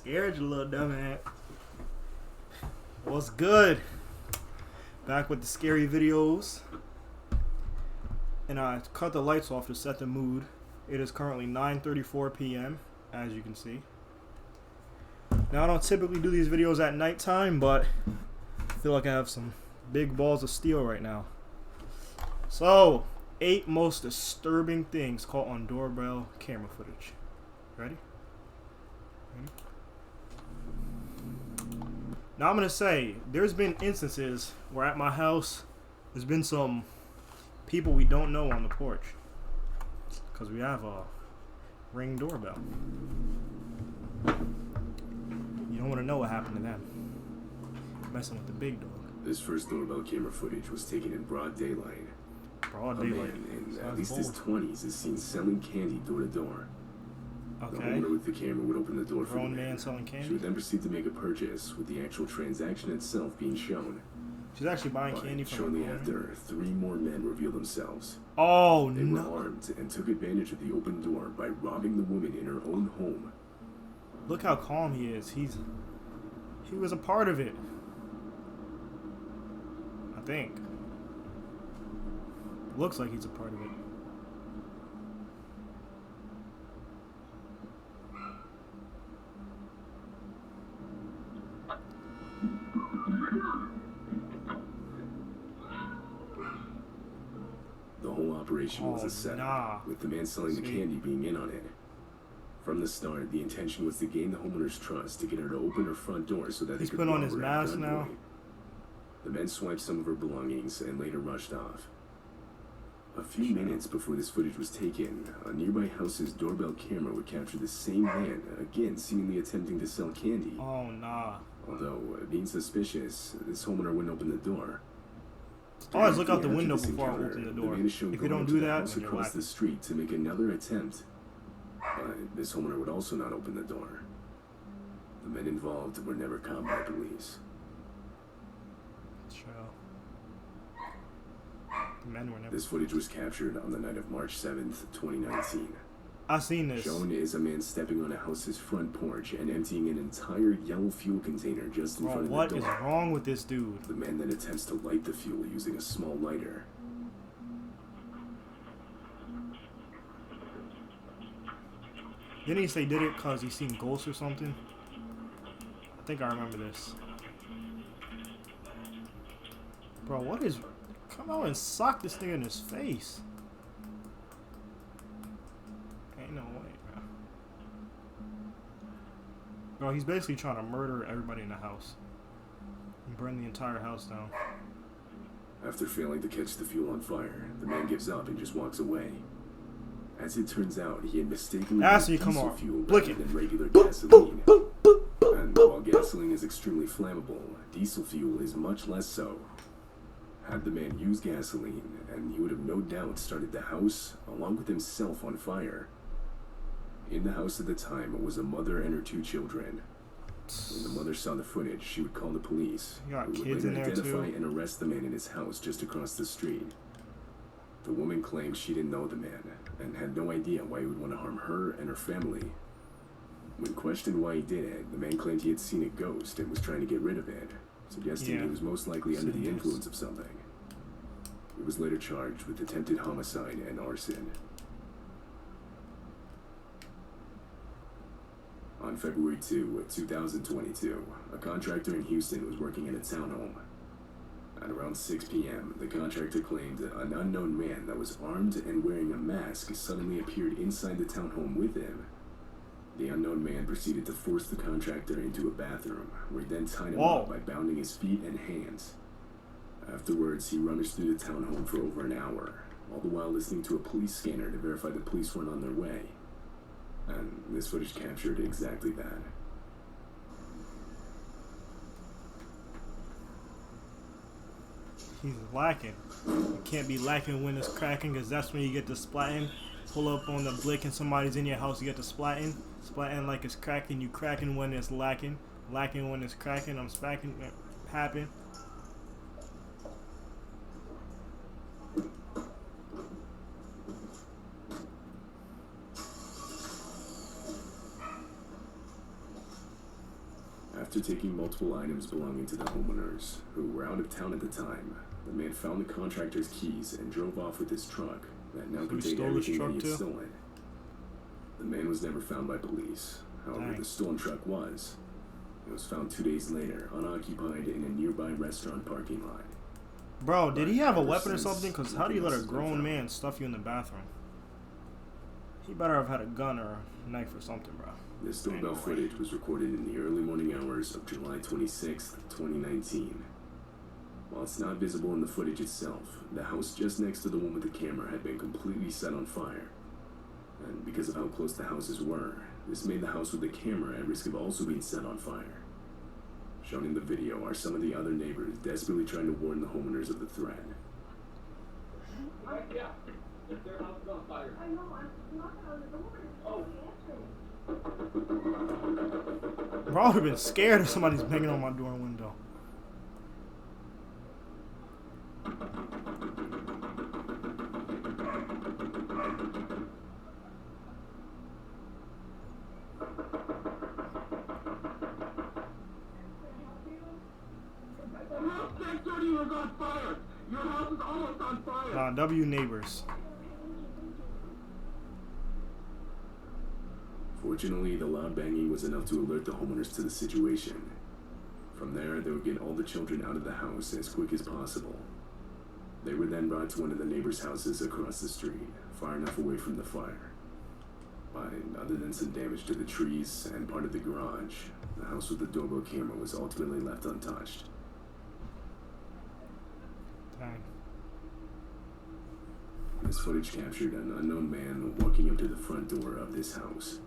Scared you, little dumbass. What's good? Back with the scary videos. And I cut the lights off to set the mood. It is currently 9:34 p.m. as you can see. Now I don't typically do these videos at nighttime, but I feel like I have some big balls of steel right now. So, 8 most disturbing things caught on doorbell camera footage. Ready? Now I'm gonna say there's been instances where at my house there's been some people we don't know on the porch because we have a Ring doorbell. You don't want to know what happened to them. Messing with the big dog. This first doorbell camera footage was taken in broad daylight. Broad daylight. A man in at least his 20s is seen selling candy door to door. Okay. The owner with the camera would open the door for the Grown man selling candy. She would then proceed to make a purchase, with the actual transaction itself being shown. She's actually buying candy from shortly after, 3 more men revealed themselves. Oh, they no. were armed and took advantage of the open door by robbing the woman in her own home. Look how calm he is. He was a part of it. I think. Looks like he's a part of it. The whole operation was a setup, with the man selling the candy being in on it. From the start, the intention was to gain the homeowner's trust to get her to open her front door so that they could put on his mask now. The men swiped some of her belongings and later rushed off. A few minutes before this footage was taken, a nearby house's doorbell camera would capture the same man, again seemingly attempting to sell candy. Oh, nah. Although, being suspicious, this homeowner wouldn't open the door. Always look out the window before I open the door. If you don't do that, then you're across the street to make another attempt. But this homeowner would also not open the door. The men involved were never caught by police. True. The men were never. This footage was captured on the night of March 7th, 2019. I seen this. Shown is a man stepping on a house's front porch and emptying an entire yellow fuel container just in front of the door. What is wrong with this dude? The man then attempts to light the fuel using a small lighter. Didn't he say did it because he seen ghosts or something? I think I remember this. Bro, what is... Come out and sock this thing in his face. Ain't no way, bro. Bro, he's basically trying to murder everybody in the house. And burn the entire house down. After failing to catch the fuel on fire, the man gives up and just walks away. As it turns out, he had mistakenly used diesel fuel rather than regular gasoline. And while gasoline is extremely flammable, diesel fuel is much less so. Had the man used gasoline, and he would have no doubt started the house, along with himself, on fire. In the house at the time was a mother and her 2 children. When the mother saw the footage, she would call the police, who would later identify and arrest the man in his house just across the street. The woman claimed she didn't know the man, and had no idea why he would want to harm her and her family. When questioned why he did it, the man claimed he had seen a ghost and was trying to get rid of it, suggesting he was most likely under the influence of something. He was later charged with attempted homicide and arson. On February 2, 2022, a contractor in Houston was working in a townhome. At around 6 p.m., the contractor claimed an unknown man that was armed and wearing a mask suddenly appeared inside the townhome with him. The unknown man proceeded to force the contractor into a bathroom, where he then tied him up by bounding his feet and hands. Afterwards, he rummaged through the townhome for over an hour, all the while listening to a police scanner to verify the police weren't on their way. And this footage captured exactly that. He's lacking. You can't be lacking when it's cracking, because that's when you get the splatting. Pull up on the blick and somebody's in your house, you get the splatting. Splatting like it's cracking, you cracking when it's lacking. Lacking when it's cracking, I'm spacking. Happen. After taking multiple items belonging to the homeowners, who were out of town at the time, the man found the contractor's keys and drove off with his truck that now contained everything that he had stolen. The man was never found by police. However, the stolen truck was. It was found 2 days later, unoccupied in a nearby restaurant parking lot. Bro, did he have a weapon or something? Because how do you let a grown man stuff you in the bathroom? He better have had a gun or a knife or something, bro. This doorbell footage was recorded in the early morning hours of July 26, 2019. While it's not visible in the footage itself, the house just next to the one with the camera had been completely set on fire. And because of how close the houses were, this made the house with the camera at risk of also being set on fire. Shown in the video are some of the other neighbors desperately trying to warn the homeowners of the threat. Yeah, if their house is on fire. I know, I'm knocking on the door. Oh. Bro, I would have been scared if somebody's banging on my door and window. On fire. Your house is almost on fire. W neighbors. Fortunately, the loud banging was enough to alert the homeowners to the situation. From there, they would get all the children out of the house as quick as possible. They were then brought to one of the neighbors' houses across the street, far enough away from the fire. But other than some damage to the trees and part of the garage, the house with the doorbell camera was ultimately left untouched. Dang. This footage captured an unknown man walking up to the front door of this house.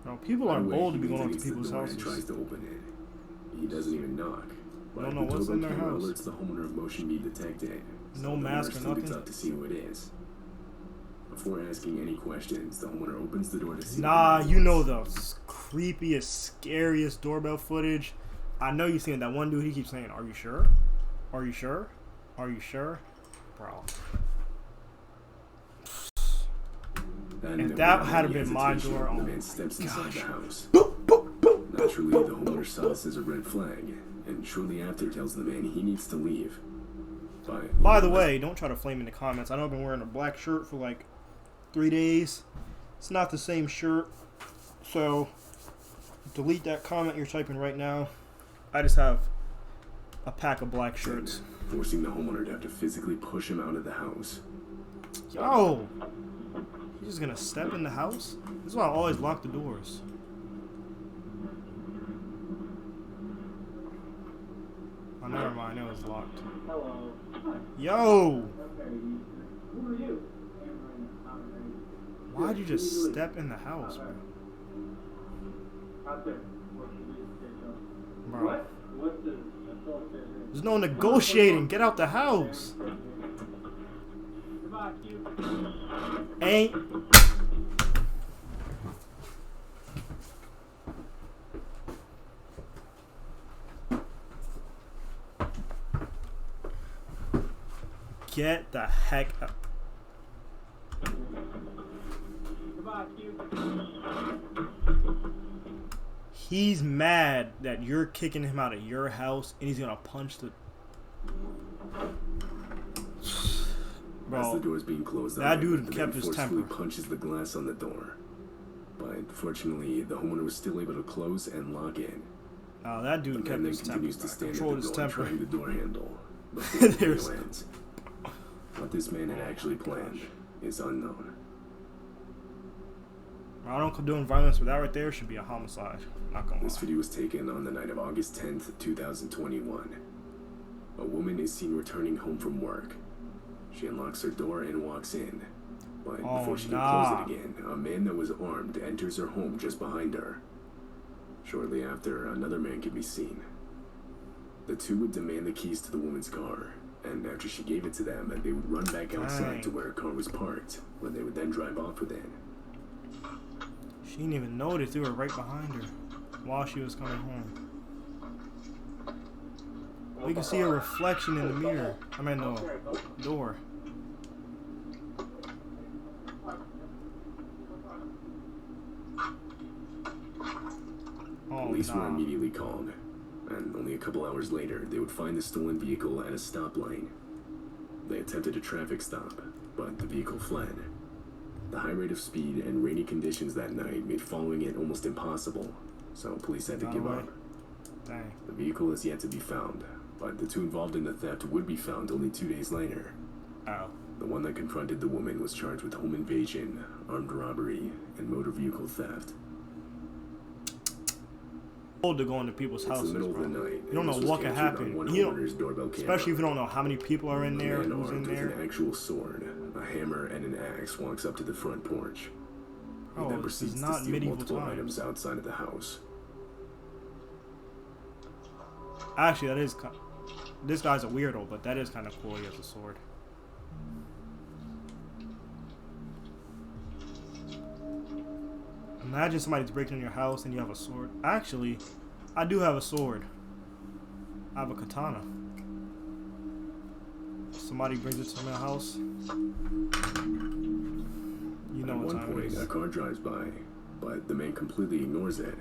No, people are bold to be going up to people's houses. Tries to open it. He doesn't even knock. But don't know what's in their house. Alerts the homeowner of motion being detected. No mask or nothing. Up to see who it is. Before asking any questions, the homeowner opens the door to see. Nah, you know the creepiest, scariest doorbell footage. I know you've seen it. That one dude, he keeps saying, "Are you sure? Are you sure? Are you sure?" Bro. If that had been my door, the man steps inside the house. Boop, boop, boop, Naturally, the homeowner saw this as a red flag, and shortly after tells the man he needs to leave. By the way, don't try to flame in the comments. I know I've been wearing a black shirt for like 3 days. It's not the same shirt, so delete that comment you're typing right now. I just have a pack of black shirts. Forcing the homeowner to have to physically push him out of the house. Yo! He's just gonna step in the house? This is why I always lock the doors. Oh, never mind. It was locked. Hello. Yo! Who are you? Why'd you just step in the house, bro? Out there. Bro. What? What's the... There's no negotiating. Get out the house. Goodbye, you. Ain't. Get the heck out. Goodbye, you. He's mad that you're kicking him out of your house and he's gonna punch the... Bro, as the door is being closed, that dude kept his temper. Punches the glass on the door, but fortunately, the homeowner was still able to close and lock in. Oh, that dude kept his temper. Continues to stand Controlled at the his door, temper. trying the door handle before the There's... video ends. What this man had actually planned is unknown. I don't condone violence, but that right there should be a homicide. Not gonna lie. This video was taken on the night of August 10th, 2021. A woman is seen returning home from work. She unlocks her door and walks in. But before she can close it again, a man that was armed enters her home just behind her. Shortly after, another man can be seen. The two would demand the keys to the woman's car, and after she gave it to them, they would run back outside to where her car was parked, where they would then drive off with it. She didn't even notice they were right behind her while she was coming home. We can see a reflection in the mirror. I mean, no, door. Police were immediately called. and only a couple hours later, they would find the stolen vehicle at a stoplight. They attempted a traffic stop, but the vehicle fled. The high rate of speed and rainy conditions that night made following it almost impossible, so police had to give up. Dang. The vehicle is yet to be found, but the two involved in the theft would be found only 2 days later. Ow. The one that confronted the woman was charged with home invasion, armed robbery, and motor vehicle theft. To go into people's houses, the middle bro. of the night, You don't know what can happen. You don't, doorbell especially if you don't know how many people are in there, who's in there. With an actual sword, a hammer, and an axe walks up to the front porch. He then This is proceeds to not steal medieval multiple times. items outside of the house. Actually, that is. This guy's a weirdo, but that is kind of cool. He has a sword. Imagine somebody's breaking in your house and you have a sword. Actually, I do have a sword. I have a katana. Somebody brings it to my house. You know At what one time it point, is. a car drives by, but the man completely ignores it.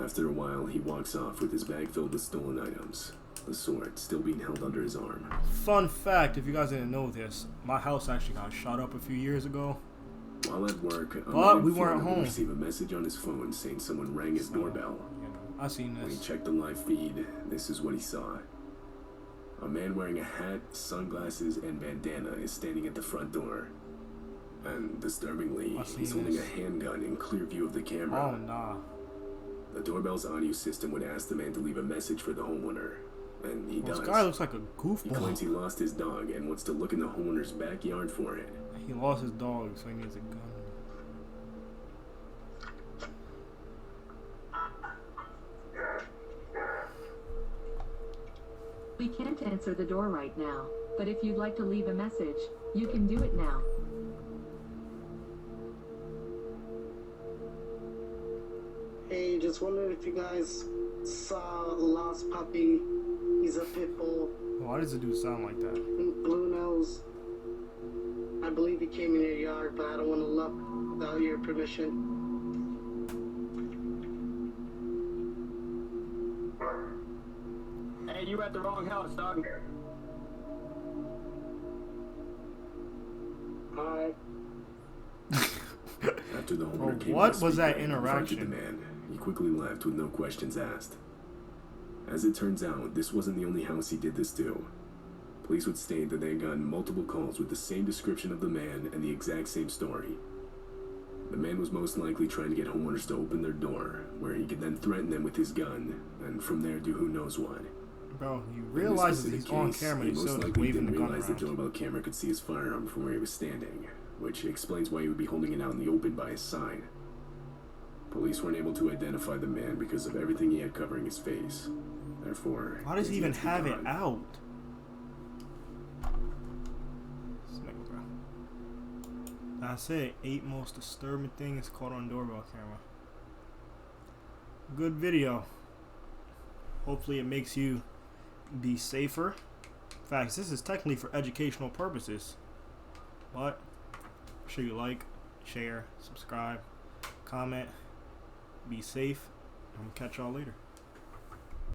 After a while, he walks off with his bag filled with stolen items, the sword still being held under his arm. Fun fact, if you guys didn't know this, my house actually got shot up a few years ago. While at work, But we weren't home. Received a message on his phone saying someone rang his doorbell. You know, I seen When he this. checked the live feed, this is what he saw. A man wearing a hat, sunglasses, and bandana is standing at the front door. And disturbingly, I seen he's holding this. a handgun in clear view of the camera. Oh nah. The doorbell's audio system would ask the man to leave a message for the homeowner. And he This does. guy looks like a He claims he goofball. lost his dog and wants to look in the homeowner's backyard for it. He lost his dog, so he needs a gun. We can't answer the door right now, but if you'd like to leave a message, you can do it now. Hey, just wondering if you guys saw a lost puppy. He's a pit bull, Why does the dude sound like that? blue nose. I believe he came in your yard, but I don't want to look without your permission. Hey, you at the wrong house, dog. Alright. After the homeowner came what to the was that speaker and confronted interaction? the man, he quickly left with no questions asked. As it turns out, this wasn't the only house he did this to. Police would state that they had gotten multiple calls with the same description of the man and the exact same story. The man was most likely trying to get homeowners to open their door, where he could then threaten them with his gun, and from there do who knows what. Bro, he In this realizes specific he's on case, camera he and he's most still just likely waving the didn't gun realize the around. doorbell camera could see his firearm from where he was standing, which explains why he would be holding it out in the open by his side. Police weren't able to identify the man because of everything he had covering his face. Therefore, Why does he even yet to be have it caught. out? This nigga, bro. That's it. 8 most disturbing things caught on doorbell camera. Good video. Hopefully it makes you be safer. In fact, this is technically for educational purposes. But, make sure you like, share, subscribe, comment. Be safe. I'm gonna catch y'all later.